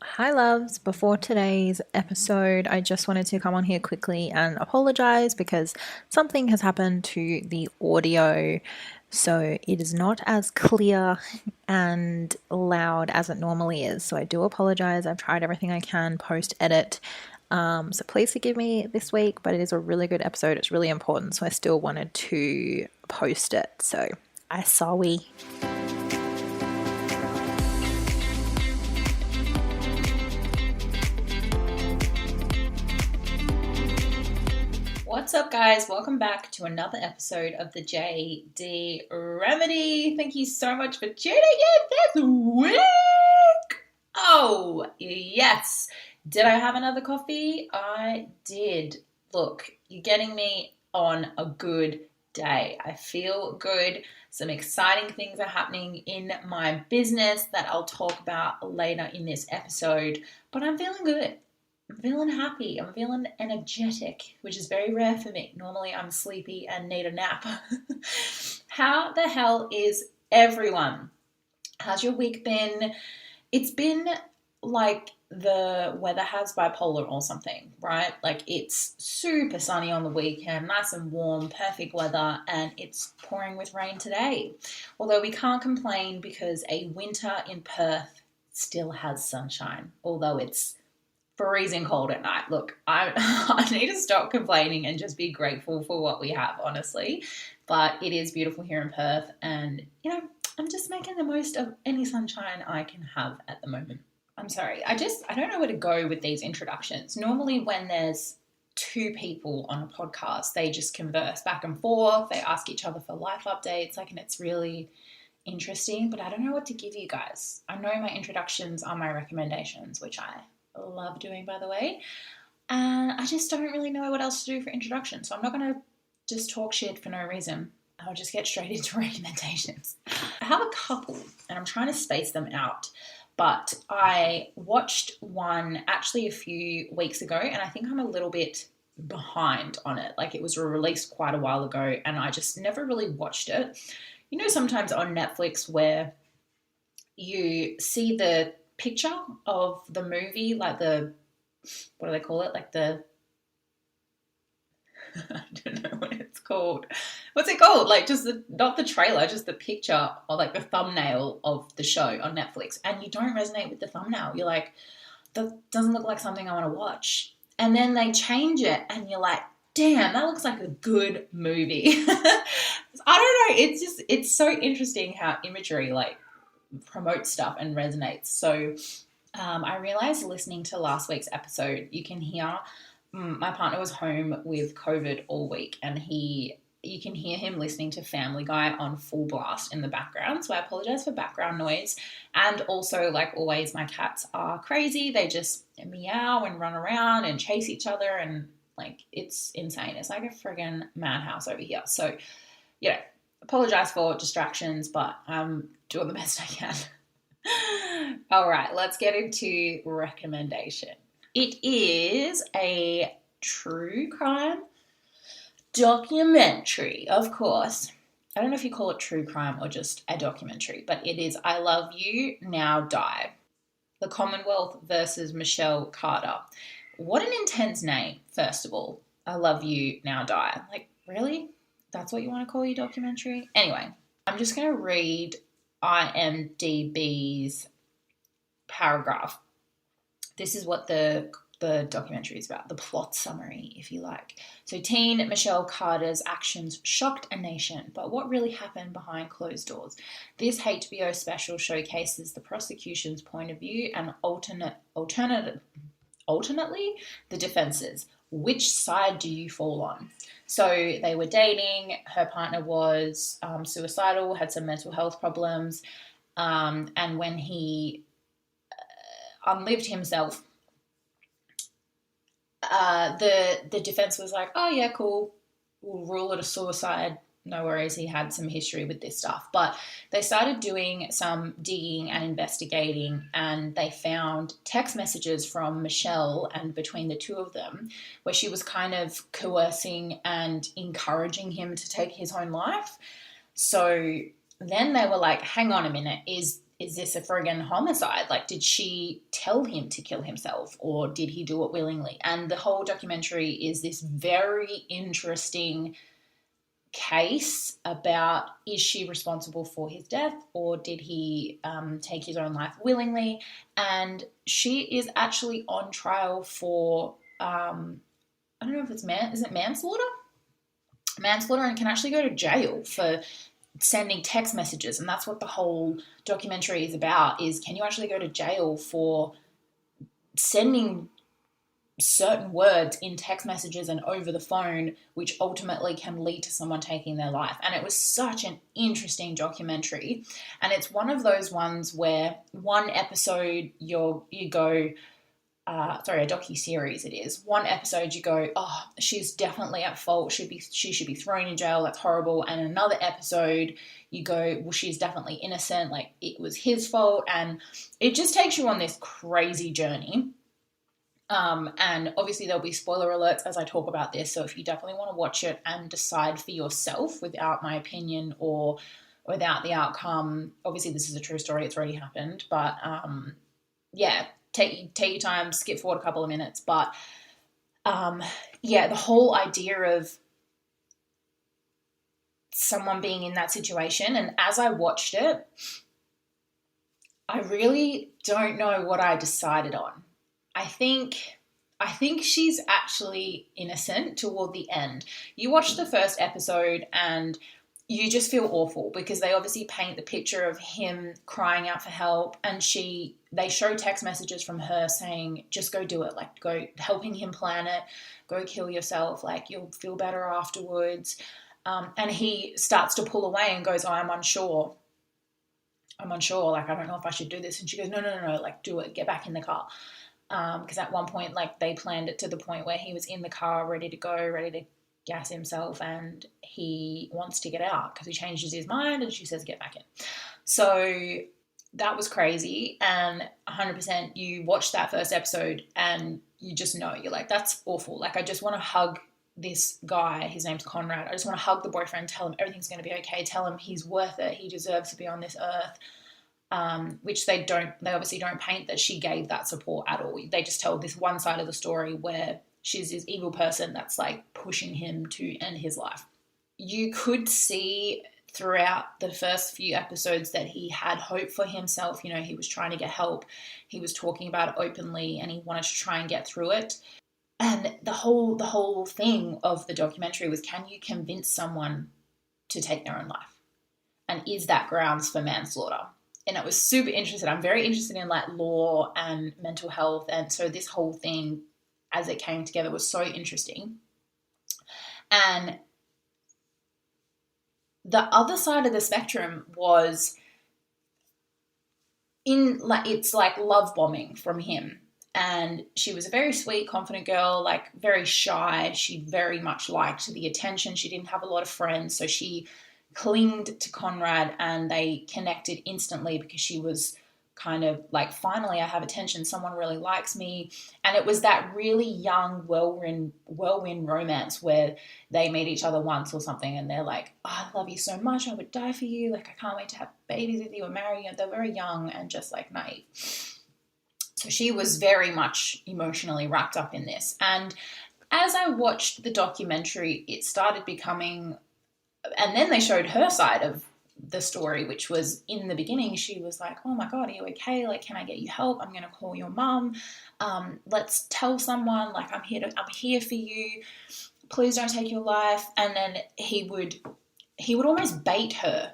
Hi, loves. Before today's episode, I just wanted to come on here quickly and apologize because something has happened to the audio. So it is not as clear and loud as it normally is. So I do apologize. I've tried everything I can post edit. So please forgive me this week, but it is a really good episode. It's really important. So I still wanted to post it. So I sorry. What's up, guys? Welcome back to another episode of the JD Remedy. Thank you so much for tuning in this week. Oh, yes. Did I have another coffee? I did. Look, you're getting me on a good day. I feel good. Some exciting things are happening in my business that I'll talk about later in this episode, but I'm feeling good. I'm feeling happy. I'm feeling energetic, which is very rare for me. Normally I'm sleepy and need a nap. How the hell is everyone? How's your week been? It's been like the weather has bipolar or something, right? Like it's super sunny on the weekend, nice and warm, perfect weather, and it's pouring with rain today. Although we can't complain because a winter in Perth still has sunshine, although it's freezing cold at night. Look, I need to stop complaining and just be grateful for what we have, honestly. But it is beautiful here in Perth, and I'm just making the most of any sunshine I can have at the moment. I'm sorry, I don't know where to go with these introductions. Normally, when there's two people on a podcast, they just converse back and forth, they ask each other for life updates, and it's really interesting, but I don't know what to give you guys. I know my introductions are my recommendations, which I love doing, by the way, and I just don't really know what else to do for introduction, so I'm not going to just talk shit for no reason. I'll just get straight into recommendations. I have a couple and I'm trying to space them out, but I watched one actually a few weeks ago and I think I'm a little bit behind on it. Like it was released quite a while ago and I just never really watched it. You know, sometimes on Netflix where you see the picture of the movie, like what do they call it? Like I don't know what it's called. What's it called? Like just not the trailer, just the picture or like the thumbnail of the show on Netflix. And you don't resonate with the thumbnail. You're like, that doesn't look like something I want to watch. And then they change it and you're like, damn, that looks like a good movie. I don't know. It's so interesting how imagery like promotes stuff and resonates. So I realized listening to last week's episode, you can hear my partner was home with COVID all week and you can hear him listening to Family Guy on full blast in the background. So I apologize for background noise. And also, like always, my cats are crazy. They just meow and run around and chase each other. And like, it's insane. It's like a friggin' madhouse over here. So, apologize for distractions, but I'm doing the best I can. All right, let's get into recommendation. It is a true crime documentary, of course. I don't know if you call it true crime or just a documentary, but it is I Love You, Now Die. The Commonwealth versus Michelle Carter. What an intense name, first of all. I Love You, Now Die. Like, really? That's what you want to call your documentary? Anyway, I'm just going to read IMDb's paragraph. This is what the documentary is about, the plot summary, if you like. So teen Michelle Carter's actions shocked a nation, but what really happened behind closed doors? This HBO special showcases the prosecution's point of view and alternately the defense's. Which side do you fall on? So they were dating, her partner was suicidal, had some mental health problems, and when he unlived himself, the defense was like, oh yeah, cool, we'll rule it a suicide, no worries, he had some history with this stuff. But they started doing some digging and investigating and they found text messages from Michelle and between the two of them where she was kind of coercing and encouraging him to take his own life. So then they were like, hang on a minute, is is this a friggin' homicide? Like, did she tell him to kill himself, or did he do it willingly? And the whole documentary is this very interesting case about, is she responsible for his death, or did he take his own life willingly? And she is actually on trial for I don't know if it's manslaughter, and can actually go to jail for sending text messages. And that's what the whole documentary is about, is can you actually go to jail for sending certain words in text messages and over the phone, which ultimately can lead to someone taking their life. And it was such an interesting documentary. And it's one of those ones where one episode you go, a docu-series it is. One episode you go, oh, she's definitely at fault. She should be thrown in jail. That's horrible. And another episode you go, well, she's definitely innocent. Like, it was his fault. And it just takes you on this crazy journey. And obviously there'll be spoiler alerts as I talk about this. So if you definitely want to watch it and decide for yourself without my opinion or without the outcome, obviously this is a true story. It's already happened. But yeah, take your time, skip forward a couple of minutes. But yeah, the whole idea of someone being in that situation. And as I watched it, I really don't know what I decided on. I think she's actually innocent toward the end. You watch the first episode and you just feel awful because they obviously paint the picture of him crying out for help, and they show text messages from her saying, just go do it, like go, helping him plan it, go kill yourself, like you'll feel better afterwards. And he starts to pull away and goes, oh, I'm unsure, like I don't know if I should do this. And she goes, no, like do it, get back in the car. Because at one point, like, they planned it to the point where he was in the car ready to go, ready to gas himself, and he wants to get out because he changes his mind, and she says get back in. So that was crazy. And 100%, you watch that first episode and you just know, you're like, that's awful. Like, I just want to hug this guy, his name's Conrad. I just want to hug the boyfriend, tell him everything's going to be okay, tell him he's worth it, he deserves to be on this earth. Which they obviously don't paint that she gave that support at all. They just tell this one side of the story where she's this evil person that's like pushing him to end his life. You could see throughout the first few episodes that he had hope for himself. You know, he was trying to get help. He was talking about it openly and he wanted to try and get through it. And the whole thing of the documentary was, can you convince someone to take their own life? And is that grounds for manslaughter? And it was super interesting. I'm very interested in like law and mental health. And so this whole thing, as it came together, was so interesting. And the other side of the spectrum was it's like love bombing from him. And she was a very sweet, confident girl, like very shy. She very much liked the attention. She didn't have a lot of friends. So she clinged to Conrad and they connected instantly because she was kind of like, finally I have attention, someone really likes me. And it was that really young whirlwind romance where they meet each other once or something and they're like, oh, I love you so much, I would die for you, like I can't wait to have babies with you and marry you. They're very young and just like naive. So she was very much emotionally wrapped up in this. And as I watched the documentary, it started becoming, and then they showed her side of the story, which was, in the beginning, she was like, oh my God, are you okay? Like, can I get you help? I'm going to call your mum. Let's tell someone, like, I'm here for you. Please don't take your life. And then he would almost bait her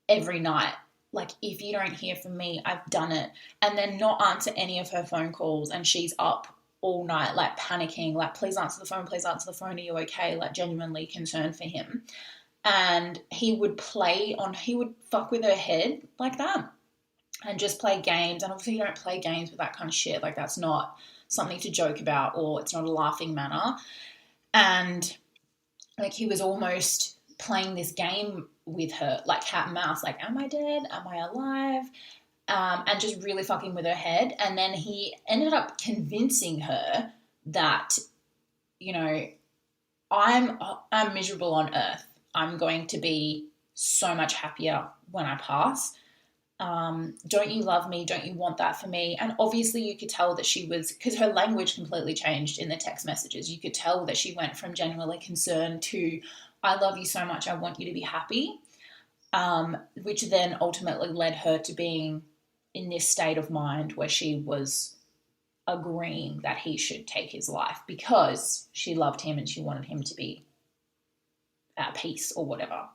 every night. Like, if you don't hear from me, I've done it. And then not answer any of her phone calls. And she's up all night, like panicking, like, please answer the phone, are you okay? Like, genuinely concerned for him. And he would fuck with her head like that and just play games. And obviously you don't play games with that kind of shit. Like, that's not something to joke about, or it's not a laughing manner. And like, he was almost playing this game with her, like cat and mouse, like, am I dead? Am I alive? And just really fucking with her head. And then he ended up convincing her that, you know, I'm miserable on earth. I'm going to be so much happier when I pass. Don't you love me? Don't you want that for me? And obviously you could tell that she was, because her language completely changed in the text messages. You could tell that she went from genuinely concerned to, I love you so much, I want you to be happy, which then ultimately led her to being in this state of mind where she was agreeing that he should take his life because she loved him and she wanted him to be at peace or whatever.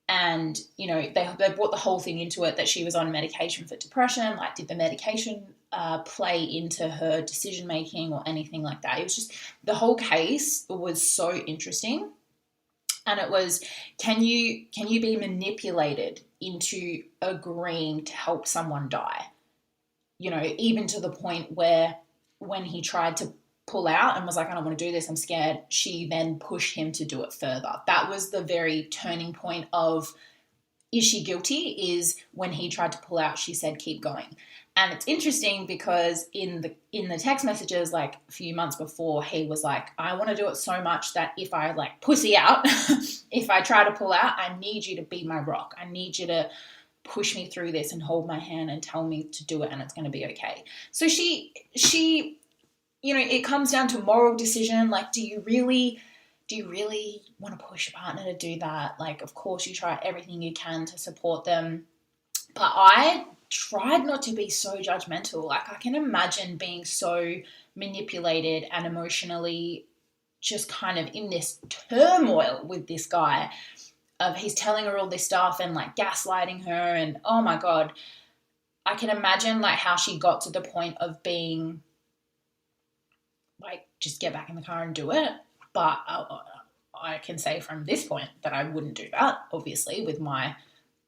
And, you know, they brought the whole thing into it that she was on medication for depression. Like, did the medication play into her decision making or anything like that? It was just, the whole case was so interesting. And it was, can you be manipulated into agreeing to help someone die? You know, even to the point where when he tried to pull out and was like, I don't want to do this, I'm scared, she then pushed him to do it further. That was the very turning point of, is she guilty? Is when he tried to pull out, she said, keep going. And it's interesting because in the text messages, like a few months before, he was like, I want to do it so much that if I like pussy out, if I try to pull out, I need you to be my rock. I need you to push me through this and hold my hand and tell me to do it and it's going to be okay. So she, you know, it comes down to moral decision. Like, do you really want to push your partner to do that? Like, of course you try everything you can to support them. But I tried not to be so judgmental. Like, I can imagine being so manipulated and emotionally just kind of in this turmoil with this guy of he's telling her all this stuff and like gaslighting her, and oh my God, I can imagine like how she got to the point of being like, just get back in the car and do it. But I can say from this point that I wouldn't do that, obviously, with my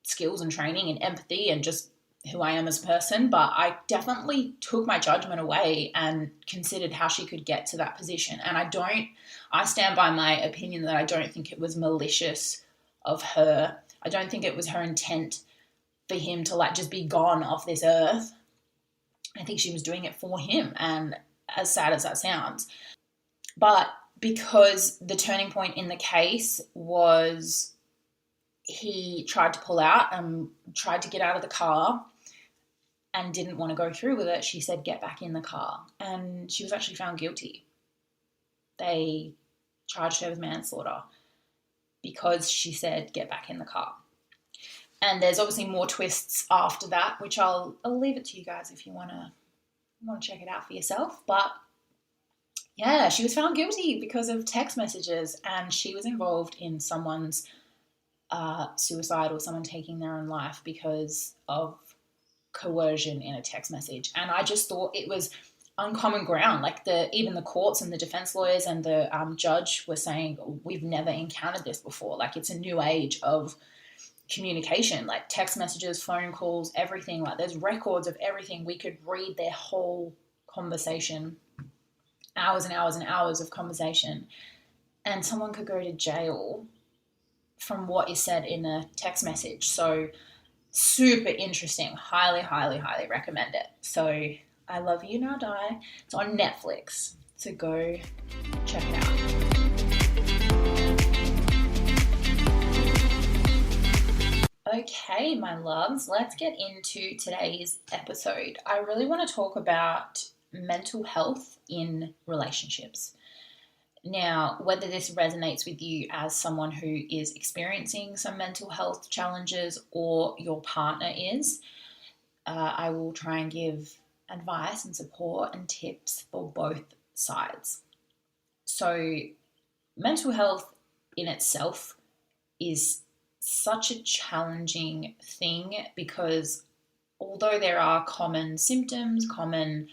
skills and training and empathy and just who I am as a person. But I definitely took my judgment away and considered how she could get to that position. And I stand by my opinion that I don't think it was malicious of her. I don't think it was her intent for him to like just be gone off this earth. I think she was doing it for him, and as sad as that sounds. But because the turning point in the case was he tried to pull out and tried to get out of the car and didn't want to go through with it, she said, get back in the car. And she was actually found guilty. They charged her with manslaughter because she said, get back in the car. And there's obviously more twists after that, which I'll leave it to you guys if you want to check it out for yourself. But yeah, she was found guilty because of text messages, and she was involved in someone's suicide or someone taking their own life because of coercion in a text message. And I just thought it was uncommon ground. Like even the courts and the defense lawyers and the judge were saying, we've never encountered this before. Like, it's a new age of communication, like text messages, phone calls, everything. Like, there's records of everything. We could read their whole conversation, hours and hours and hours of conversation, and someone could go to jail from what is said in a text message. So super interesting. Highly, highly, highly recommend it. So I Love You Now Die. It's on Netflix, so go check it out. Okay, my loves, let's get into today's episode. I really want to talk about mental health in relationships. Now, whether this resonates with you as someone who is experiencing some mental health challenges or your partner is, I will try and give advice and support and tips for both sides. So, mental health in itself is such a challenging thing because although there are common symptoms, common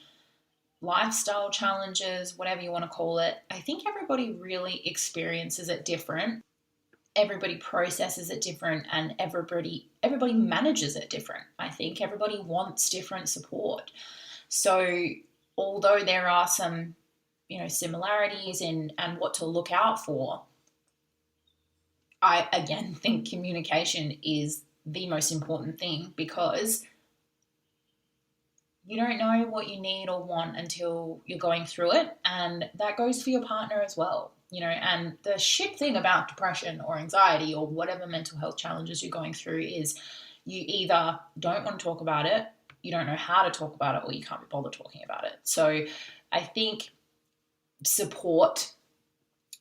lifestyle challenges, whatever you want to call it, I think everybody really experiences it different. Everybody processes it different, and everybody manages it different. I think everybody wants different support. So although there are some, similarities in and what to look out for, I again think communication is the most important thing, because you don't know what you need or want until you're going through it. And that goes for your partner as well, and the shit thing about depression or anxiety or whatever mental health challenges you're going through is you either don't want to talk about it, you don't know how to talk about it, or you can't be bothered talking about it. So I think support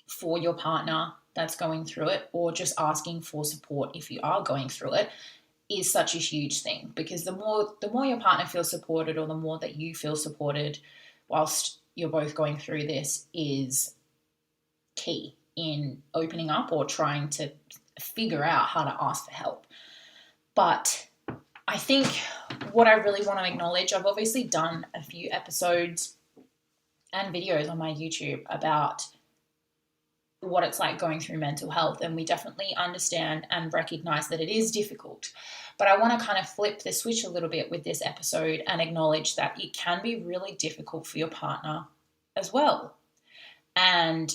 for your partner that's going through it, or just asking for support if you are going through it, is such a huge thing, because the more your partner feels supported, or the more that you feel supported whilst you're both going through this, is key in opening up or trying to figure out how to ask for help. But I think what I really want to acknowledge, I've obviously done a few episodes and videos on my YouTube about what it's like going through mental health, and we definitely understand and recognize that it is difficult. But I want to kind of flip the switch a little bit with this episode and acknowledge that it can be really difficult for your partner as well. And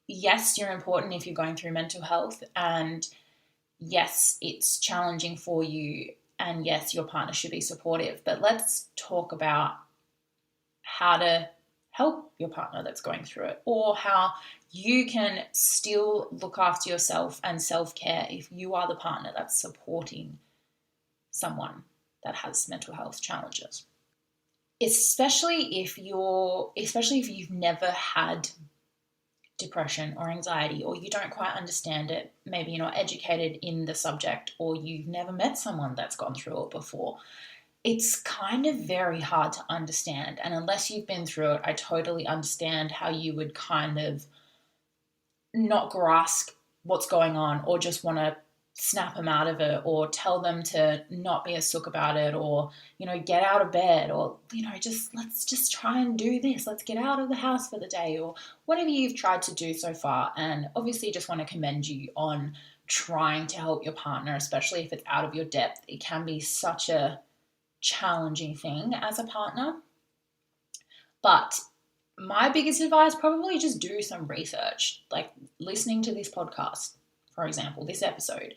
yes, you're important if you're going through mental health, and yes, it's challenging for you, and yes, your partner should be supportive. But let's talk about how to help your partner that's going through it, or how you can still look after yourself and self-care if you are the partner that's supporting someone that has mental health challenges. Especially if you've never had depression or anxiety, or you don't quite understand it, maybe you're not educated in the subject, or you've never met someone that's gone through it before. It's kind of very hard to understand. And unless you've been through it, I totally understand how you would kind of not grasp what's going on, or just want to snap them out of it, or tell them to not be a sook about it, or, get out of bed, or, let's just try and do this. Let's get out of the house for the day, or whatever you've tried to do so far. And obviously just want to commend you on trying to help your partner, especially if it's out of your depth. It can be such a challenging thing as a partner. But my biggest advice, probably just do some research, like listening to this podcast, for example, this episode.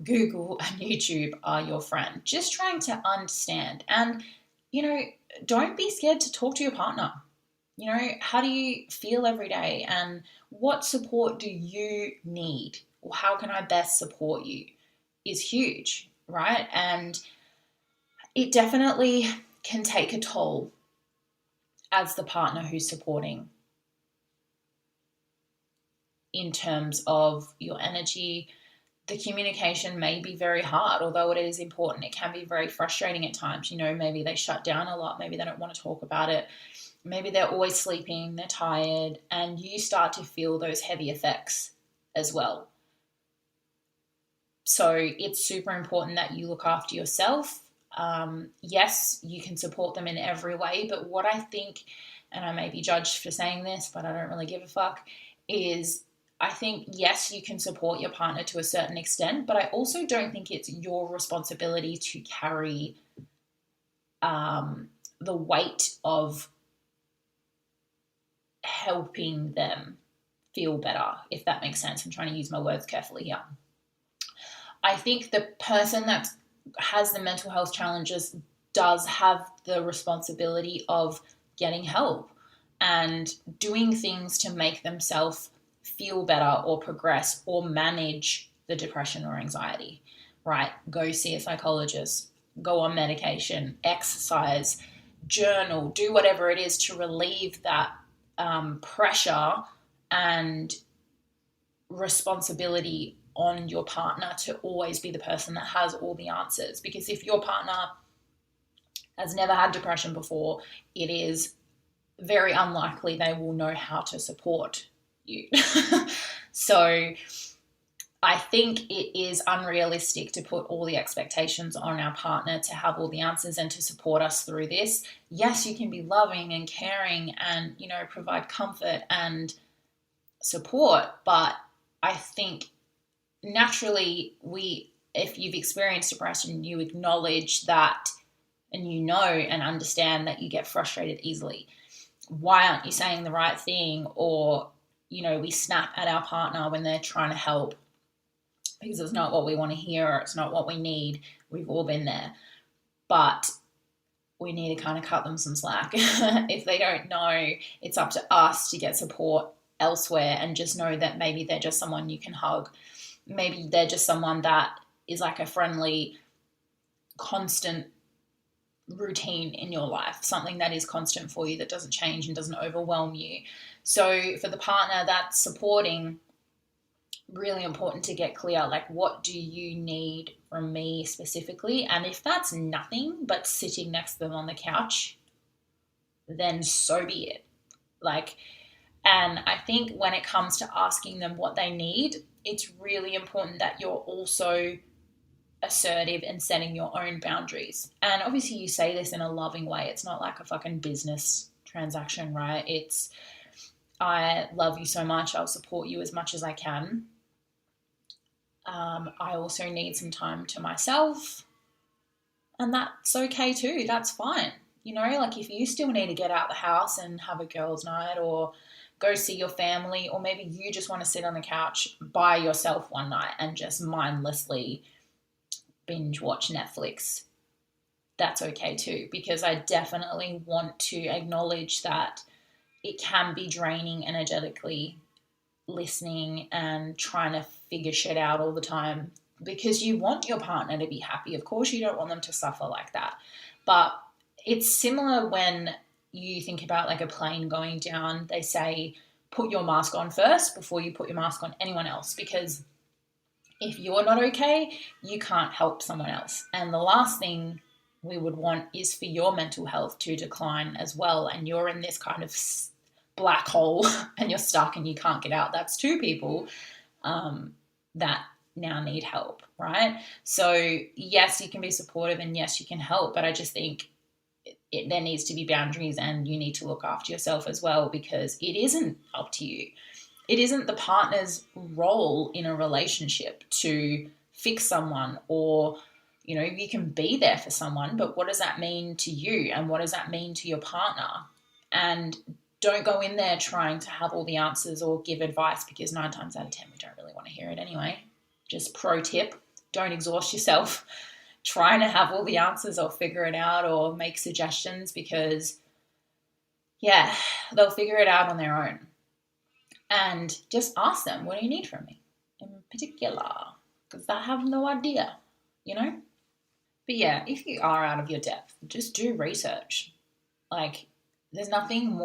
Google and YouTube are your friend. Just trying to understand. And, don't be scared to talk to your partner. How do you feel every day, and what support do you need, or how can I best support you, is huge, right? And it definitely can take a toll as the partner who's supporting, in terms of your energy. The communication may be very hard, although it is important. It can be very frustrating at times. Maybe they shut down a lot. Maybe they don't want to talk about it. Maybe they're always sleeping, they're tired, and you start to feel those heavy effects as well. So it's super important that you look after yourself. Yes, you can support them in every way, but what I think, and I may be judged for saying this, but I don't really give a fuck, is I think, yes, you can support your partner to a certain extent, but I also don't think it's your responsibility to carry the weight of helping them feel better, if that makes sense. I'm trying to use my words carefully here. I think the person that has the mental health challenges does have the responsibility of getting help and doing things to make themselves feel better, or progress, or manage the depression or anxiety, right? Go see a psychologist, go on medication, exercise, journal, do whatever it is to relieve that pressure and responsibility on your partner to always be the person that has all the answers. Because if your partner has never had depression before, it is very unlikely they will know how to support you. So I think it is unrealistic to put all the expectations on our partner to have all the answers and to support us through this. Yes, you can be loving and caring and, provide comfort and support, but I think naturally if you've experienced depression, you acknowledge that, and and understand that you get frustrated easily. Why aren't you saying the right thing? Or, we snap at our partner when they're trying to help because it's not what we want to hear, or it's not what we need. We've all been there. But we need to kind of cut them some slack. If they don't know, it's up to us to get support elsewhere, and just know that maybe they're just someone you can hug. Maybe they're just someone that is like a friendly, constant routine in your life, something that is constant for you, that doesn't change and doesn't overwhelm you. So for the partner that's supporting, really important to get clear, like, what do you need from me specifically? And if that's nothing but sitting next to them on the couch, then so be it. Like, and I think when it comes to asking them what they need, it's really important that you're also assertive and setting your own boundaries. And obviously you say this in a loving way. It's not like a fucking business transaction, right? It's, I love you so much, I'll support you as much as I can. I also need some time to myself, and that's okay too. That's fine. Like, if you still need to get out the house and have a girls' night, or go see your family, or maybe you just want to sit on the couch by yourself one night and just mindlessly binge watch Netflix, that's okay too, because I definitely want to acknowledge that it can be draining energetically, listening and trying to figure shit out all the time, because you want your partner to be happy. Of course, you don't want them to suffer like that. But it's similar when you think about like a plane going down. They say, put your mask on first before you put your mask on anyone else, because if you're not okay, you can't help someone else. And the last thing we would want is for your mental health to decline as well, and you're in this kind of black hole and you're stuck and you can't get out. That's two people that now need help, right? So yes, you can be supportive, and yes, you can help, but I just think there needs to be boundaries, and you need to look after yourself as well, because it isn't up to you. It isn't the partner's role in a relationship to fix someone, or, you can be there for someone, but what does that mean to you, and what does that mean to your partner? And don't go in there trying to have all the answers or give advice, because 9 times out of 10 we don't really want to hear it anyway. Just pro tip, don't exhaust yourself trying to have all the answers or figure it out or make suggestions, because, yeah, they'll figure it out on their own. And just ask them, what do you need from me in particular? Because I have no idea, But yeah, if you are out of your depth, just do research. Like, there's nothing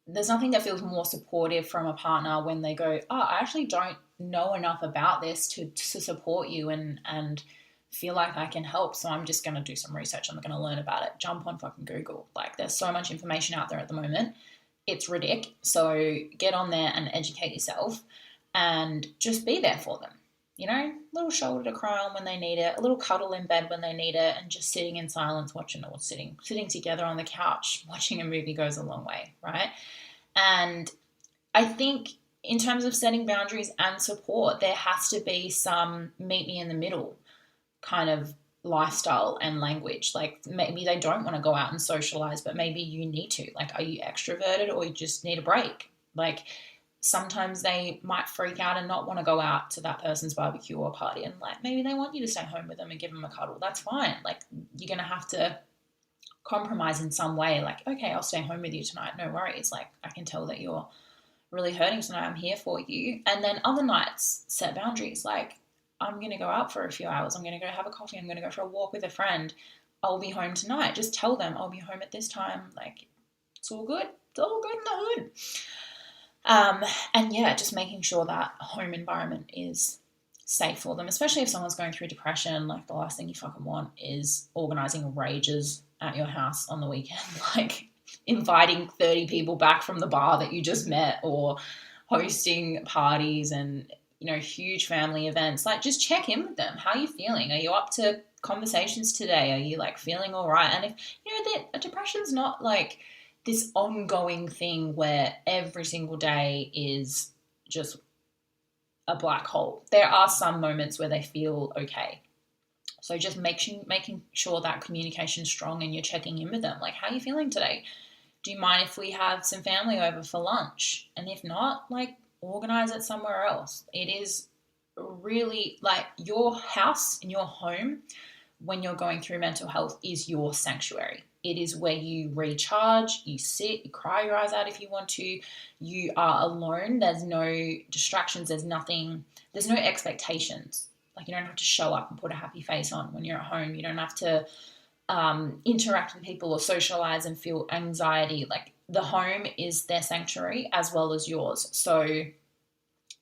that feels more supportive from a partner when they go, oh, I actually don't know enough about this to support you and feel like I can help, so I'm just going to do some research. I'm going to learn about it. Jump on fucking Google. Like, there's so much information out there at the moment. It's ridiculous. So get on there and educate yourself, and just be there for them. A little shoulder to cry on when they need it, a little cuddle in bed when they need it, and just sitting in silence watching, or sitting together on the couch watching a movie goes a long way, right? And I think in terms of setting boundaries and support, there has to be some meet me in the middle kind of lifestyle and language. Like, maybe they don't want to go out and socialize, but maybe you need to. Like, are you extroverted, or you just need a break? Like, sometimes they might freak out and not want to go out to that person's barbecue or party, and like, maybe they want you to stay home with them and give them a cuddle. That's fine. Like, you're going to have to compromise in some way. Like, okay, I'll stay home with you tonight, no worries. Like, I can tell that you're really hurting tonight, I'm here for you. And then other nights, set boundaries. Like, I'm going to go out for a few hours, I'm going to go have a coffee, I'm going to go for a walk with a friend, I'll be home tonight. Just tell them I'll be home at this time. Like, it's all good in the hood. And yeah, just making sure that home environment is safe for them, especially if someone's going through depression. Like, the last thing you fucking want is organising rages at your house on the weekend, like inviting 30 people back from the bar that you just met, or hosting parties and, huge family events. Like, just check in with them. How are you feeling? Are you up to conversations today? Are you like feeling all right? And if, that depression's not like this ongoing thing where every single day is just a black hole. There are some moments where they feel okay. So just making sure that communication's strong, and you're checking in with them. Like, how are you feeling today? Do you mind if we have some family over for lunch? And if not, like, organize it somewhere else. It is really like your house and your home when you're going through mental health is your sanctuary. It is where you recharge, you sit, you cry your eyes out if you want to. You are alone. There's no distractions. There's no expectations. Like, you don't have to show up and put a happy face on when you're at home. You don't have to interact with people or socialize and feel anxiety. Like, the home is their sanctuary as well as yours. So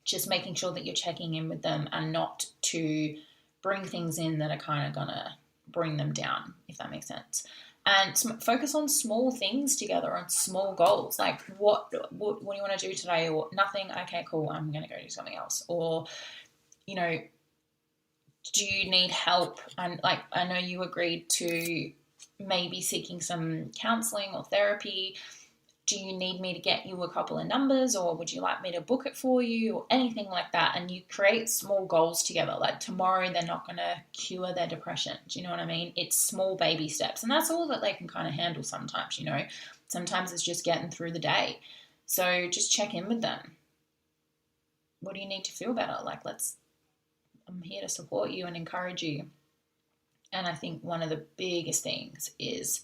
just making sure that you're checking in with them and not to bring things in that are kind of gonna bring them down, if that makes sense. And focus on small things together, on small goals. Like, what do you want to do today? Or nothing. Okay, cool. I'm going to go do something else. Or, you know, do you need help? And like, I know you agreed to maybe seeking some counseling or therapy. Do you need me to get you a couple of numbers, or would you like me to book it for you, or anything like that? And you create small goals together. Like, tomorrow they're not going to cure their depression. Do you know what I mean? It's small baby steps, and that's all that they can kind of handle sometimes, you know. Sometimes it's just getting through the day. So just check in with them. What do you need to feel better? Like, I'm here to support you and encourage you. And I think one of the biggest things is,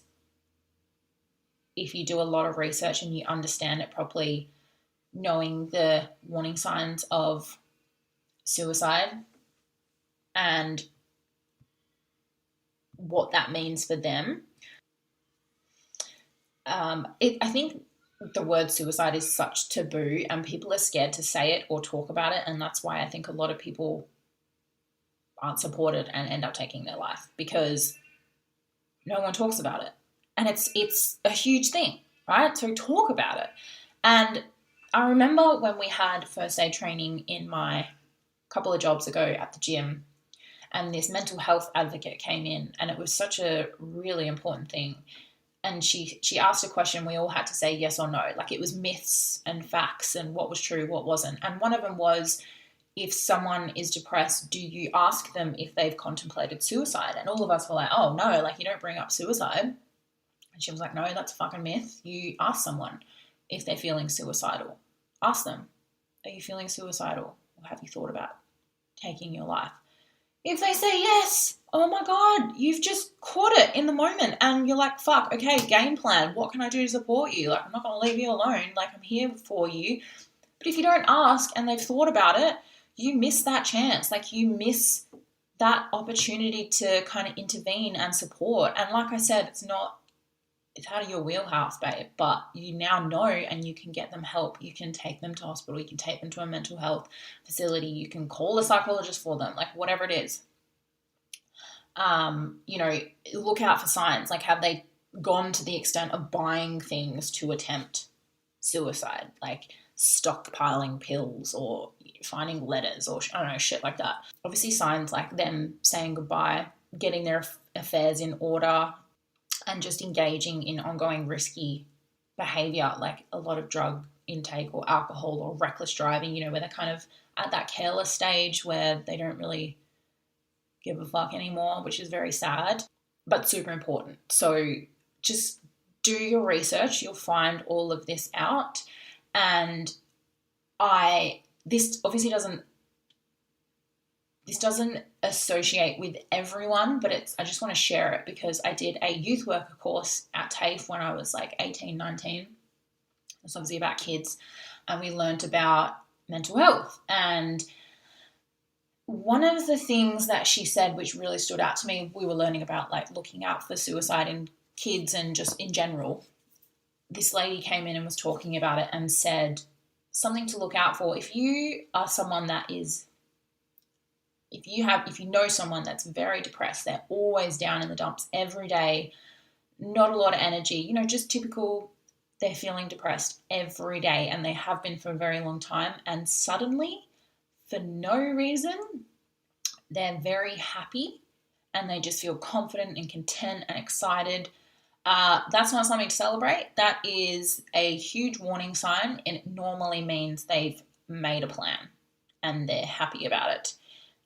if you do a lot of research and you understand it properly, knowing the warning signs of suicide and what that means for them. I think the word suicide is such taboo and people are scared to say it or talk about it. And that's why I think a lot of people aren't supported and end up taking their life, because no one talks about it. And it's a huge thing, right? So talk about it. And I remember when we had first aid training in my couple of jobs ago at the gym, and this mental health advocate came in, and it was such a really important thing. And she asked a question. We all had to say yes or no. Like, it was myths and facts and what was true, what wasn't. And one of them was, if someone is depressed, do you ask them if they've contemplated suicide? And all of us were like, oh, no, like, you don't bring up suicide. And she was like, no, that's a fucking myth. You ask someone if they're feeling suicidal. Ask them, are you feeling suicidal? Or have you thought about taking your life? If they say yes, oh my God, you've just caught it in the moment. And you're like, fuck, okay, game plan. What can I do to support you? Like, I'm not going to leave you alone. Like, I'm here for you. But if you don't ask and they've thought about it, you miss that chance. Like, you miss that opportunity to kind of intervene and support. And like I said, it's out of your wheelhouse, babe, but you now know, and you can get them help. You can take them to hospital. You can take them to a mental health facility. You can call a psychologist for them, like, whatever it is. You know, look out for signs. Like, have they gone to the extent of buying things to attempt suicide? Like, stockpiling pills or finding letters or, I don't know, shit like that. Obviously, signs like them saying goodbye, getting their affairs in order, and just engaging in ongoing risky behavior, like a lot of drug intake or alcohol or reckless driving, you know, where they're kind of at that careless stage where they don't really give a fuck anymore, which is very sad, but super important. So just do your research. You'll find all of this out. And this obviously doesn't associate with everyone, but I just want to share it because I did a youth worker course at TAFE when I was like 18, 19. It's obviously about kids, and we learned about mental health. And one of the things that she said, which really stood out to me, we were learning about like looking out for suicide in kids and just in general. This lady came in and was talking about it and said something to look out for. If you are someone that is if you know someone that's very depressed, they're always down in the dumps every day, not a lot of energy, you know, just typical, they're feeling depressed every day and they have been for a very long time, and suddenly, for no reason, they're very happy and they just feel confident and content and excited. That's not something to celebrate. That is a huge warning sign, and it normally means they've made a plan and they're happy about it,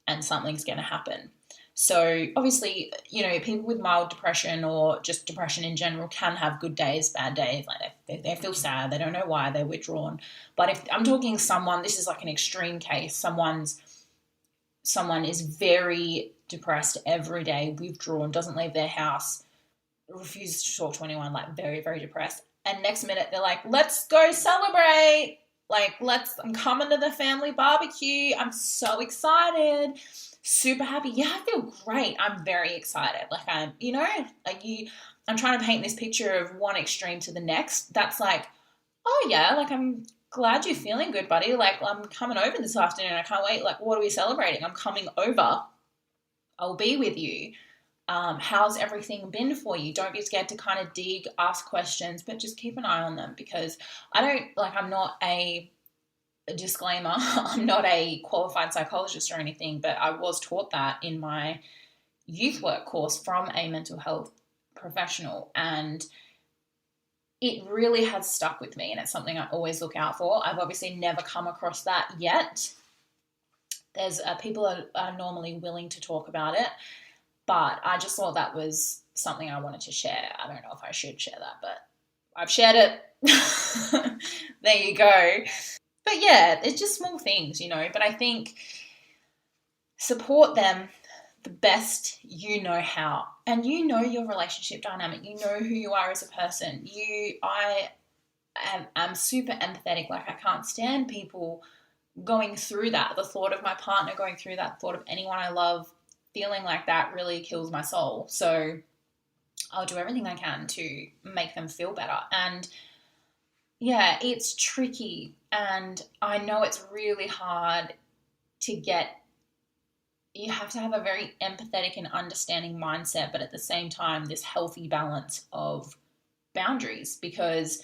and something's going to happen. So obviously, you know, people with mild depression or just depression in general can have good days, bad days. Like they feel sad. They don't know why, they're withdrawn. But if I'm talking someone, this is like an extreme case. Someone is very depressed every day, withdrawn, doesn't leave their house, refuses to talk to anyone, like very, very depressed. And next minute they're like, let's go celebrate. Like, I'm coming to the family barbecue. I'm so excited. super happy. Yeah, I feel great. I'm very excited. Like I'm trying to paint this picture of one extreme to the next. That's like, oh yeah, like I'm glad you're feeling good, buddy. Like I'm coming over this afternoon. I can't wait. Like, what are we celebrating? I'm coming over. I'll be with you. How's everything been for you? Don't be scared to kind of dig, ask questions, but just keep an eye on them, because I'm not a disclaimer, I'm not a qualified psychologist or anything, but I was taught that in my youth work course from a mental health professional, and it really has stuck with me, and it's something I always look out for. I've obviously never come across that yet. There's people are normally willing to talk about it, but I just thought that was something I wanted to share. I don't know if I should share that, but I've shared it. There you go. But yeah, it's just small things, but I think support them the best you know how. And you know your relationship dynamic. You know who you are as a person. I'm super empathetic. Like, I can't stand people going through that. The thought of my partner going through that, thought of anyone I love feeling like that really kills my soul. So I'll do everything I can to make them feel better. And yeah, it's tricky. And I know it's really hard to get. You have to have a very empathetic and understanding mindset, but at the same time, this healthy balance of boundaries, because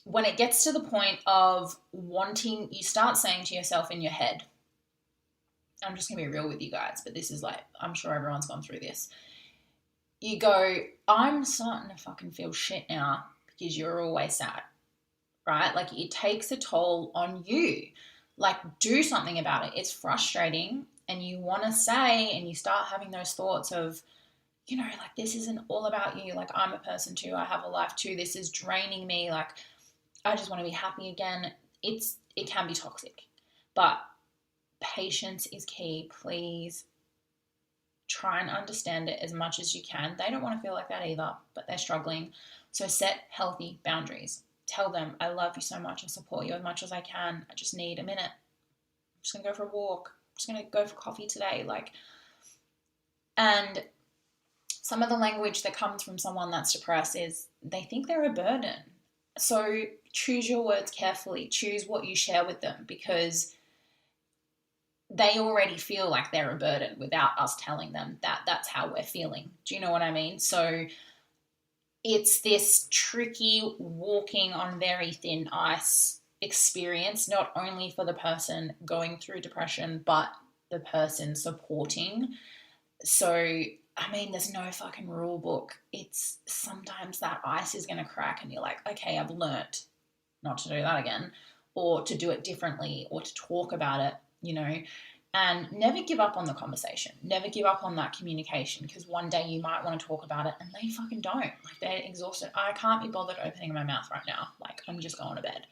when it gets to the point of wanting, you start saying to yourself in your head, I'm just going to be real with you guys, but this is like, I'm sure everyone's gone through this. You go, I'm starting to fucking feel shit now because you're always sad, right? Like, it takes a toll on you. Like, do something about it. It's frustrating, and you want to say, and you start having those thoughts of, like, this isn't all about you. Like, I'm a person too. I have a life too. This is draining me. Like, I just want to be happy again. It can be toxic, but patience is key. Please try and understand it as much as you can. They don't want to feel like that either, but they're struggling. So set healthy boundaries. Tell them, I love you so much. I'll support you as much as I can. I just need a minute. I'm just going to go for a walk. I'm just going to go for coffee today. And some of the language that comes from someone that's depressed is they think they're a burden. So choose your words carefully. Choose what you share with them, because they already feel like they're a burden without us telling them that that's how we're feeling. Do you know what I mean? So it's this tricky walking on very thin ice experience, not only for the person going through depression, but the person supporting. So, I mean, there's no fucking rule book. It's sometimes that ice is going to crack and you're like, okay, I've learnt not to do that again, or to do it differently, or to talk about it, and never give up on the conversation. Never give up on that communication, because one day you might want to talk about it and they fucking don't. Like, they're exhausted. I can't be bothered opening my mouth right now. Like, I'm just going to bed.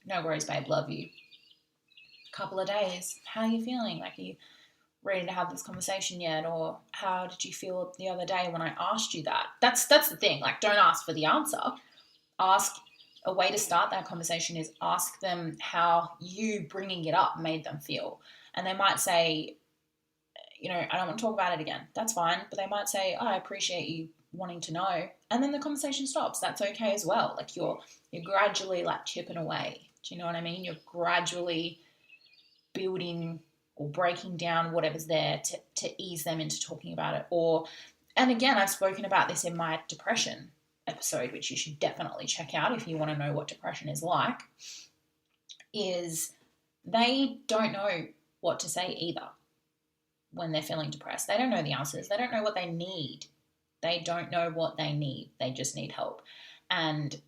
No worries, babe. Love you. A couple of days. How are you feeling? Like, are you ready to have this conversation yet? Or how did you feel the other day when I asked you that? That's the thing. Like, don't ask for the answer. A way to start that conversation is ask them how you bringing it up made them feel. And they might say, I don't want to talk about it again. That's fine. But they might say, oh, I appreciate you wanting to know. And then the conversation stops. That's okay as well. Like, you're gradually like chipping away. Do you know what I mean? You're gradually building or breaking down whatever's there to ease them into talking about it. And again, I've spoken about this in my depression episode, which you should definitely check out if you want to know what depression is like, is they don't know what to say either when they're feeling depressed. They don't know the answers. They don't know what they need. They don't know what they need. They just need help. And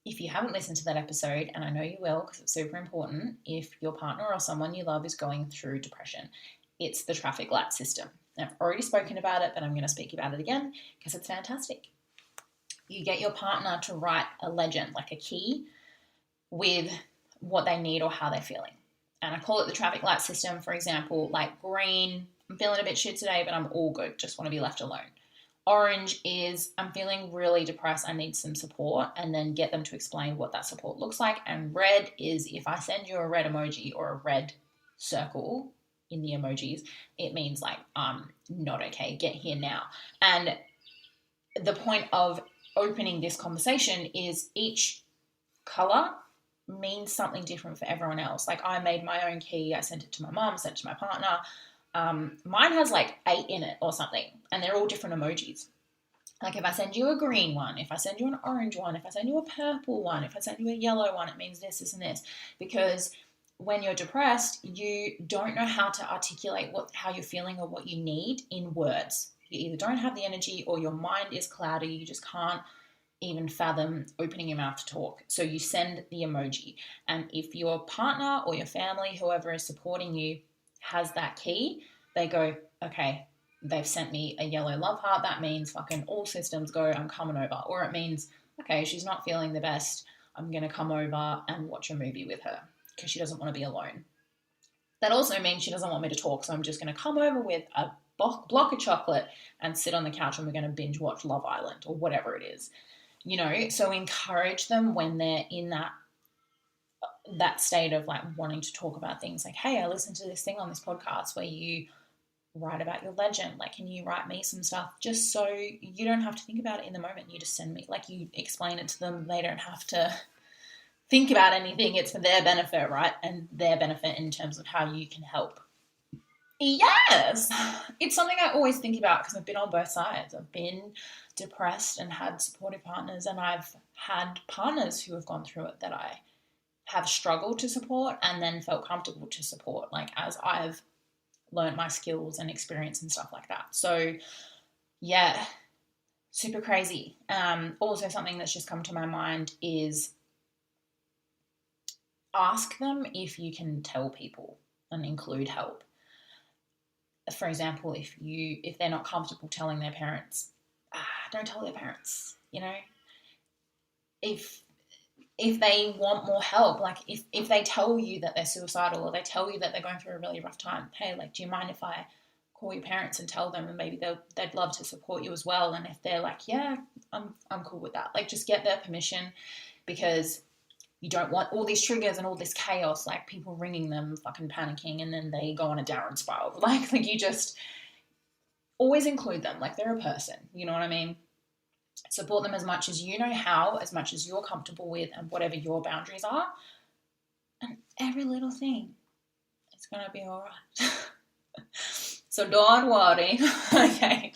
if you haven't listened to that episode, and I know you will because it's super important, if your partner or someone you love is going through depression, it's the traffic light system. I've already spoken about it, but I'm going to speak about it again because it's fantastic. You get your partner to write a legend, like a key, with what they need or how they're feeling. And I call it the traffic light system. For example, like green, I'm feeling a bit shit today, but I'm all good. Just want to be left alone. Orange is, I'm feeling really depressed. I need some support, and then get them to explain what that support looks like. And red is, if I send you a red emoji or a red circle, in the emojis, it means like, not okay, get here now. And the point of opening this conversation is each color means something different for everyone else. Like I made my own key, I sent it to my mom, sent it to my partner. Mine has like 8 in it or something, and they're all different emojis. Like if I send you a green one, if I send you an orange one, if I send you a purple one, if I send you a yellow one, it means this, this, and this. Because when you're depressed, you don't know how to articulate how you're feeling or what you need in words. You either don't have the energy or your mind is cloudy. You just can't even fathom opening your mouth to talk. So you send the emoji. And if your partner or your family, whoever is supporting you, has that key, they go, okay, they've sent me a yellow love heart. That means fucking all systems go, I'm coming over. Or it means, okay, she's not feeling the best. I'm going to come over and watch a movie with her because she doesn't want to be alone. That also means she doesn't want me to talk. So I'm just going to come over with a block of chocolate and sit on the couch and we're going to binge watch Love Island or whatever it is. You know, so encourage them when they're in that state of like wanting to talk about things like, hey, I listened to this thing on this podcast where you write about your legend. Like, can you write me some stuff? Just so you don't have to think about it in the moment. You just send me, like you explain it to them. They don't have to think about anything. It's for their benefit, right? And their benefit in terms of how you can help. Yes, it's something I always think about because I've been on both sides. I've been depressed and had supportive partners, and I've had partners who have gone through it that I have struggled to support and then felt comfortable to support, like as I've learned my skills and experience and stuff like that. So yeah, super crazy. Also something that's just come to my mind is ask them if you can tell people and include help. For example, if they're not comfortable telling their parents, don't tell their parents, you know. If they want more help, like if they tell you that they're suicidal or they tell you that they're going through a really rough time, hey, like, do you mind if I call your parents and tell them, and maybe they'd love to support you as well. And if they're like, yeah, I'm cool with that, like just get their permission, because you don't want all these triggers and all this chaos, like people ringing them, fucking panicking, and then they go on a downward spiral. Like you just always include them, like they're a person, you know what I mean? Support them as much as you know how, as much as you're comfortable with, and whatever your boundaries are. And every little thing is going to be all right. So don't worry. Okay.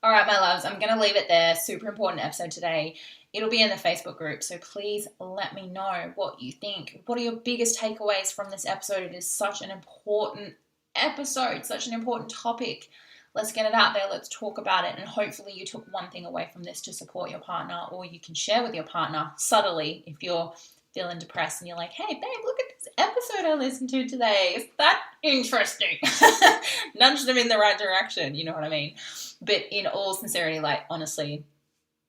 All right, my loves, I'm going to leave it there. Super important episode today. It'll be in the Facebook group, so please let me know what you think. What are your biggest takeaways from this episode? It is such an important episode, such an important topic. Let's get it out there. Let's talk about it. And hopefully you took one thing away from this to support your partner, or you can share with your partner subtly if you're feeling depressed and you're like, hey, babe, look at this episode I listened to today. Is that interesting? Nudge them in the right direction. You know what I mean? But in all sincerity, like honestly,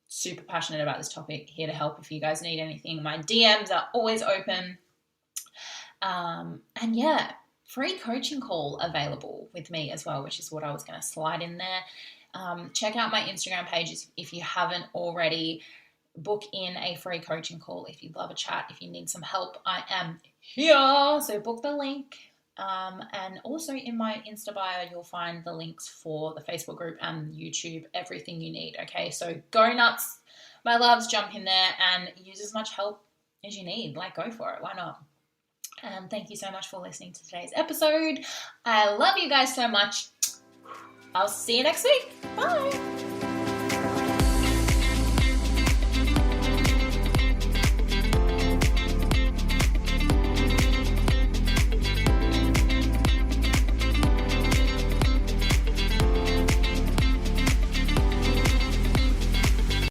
super passionate about this topic, here to help if you guys need anything. My DMs are always open. And yeah, free coaching call available with me as well, which is what I was going to slide in there. Check out my Instagram pages if you haven't already. Book in a free coaching call if you'd love a chat, if you need some help. I am here, so book the link. And also in my Insta bio, you'll find the links for the Facebook group and YouTube, everything you need, okay? So go nuts, my loves, jump in there and use as much help as you need. Like, go for it, why not? And thank you so much for listening to today's episode. I love you guys so much. I'll see you next week. Bye.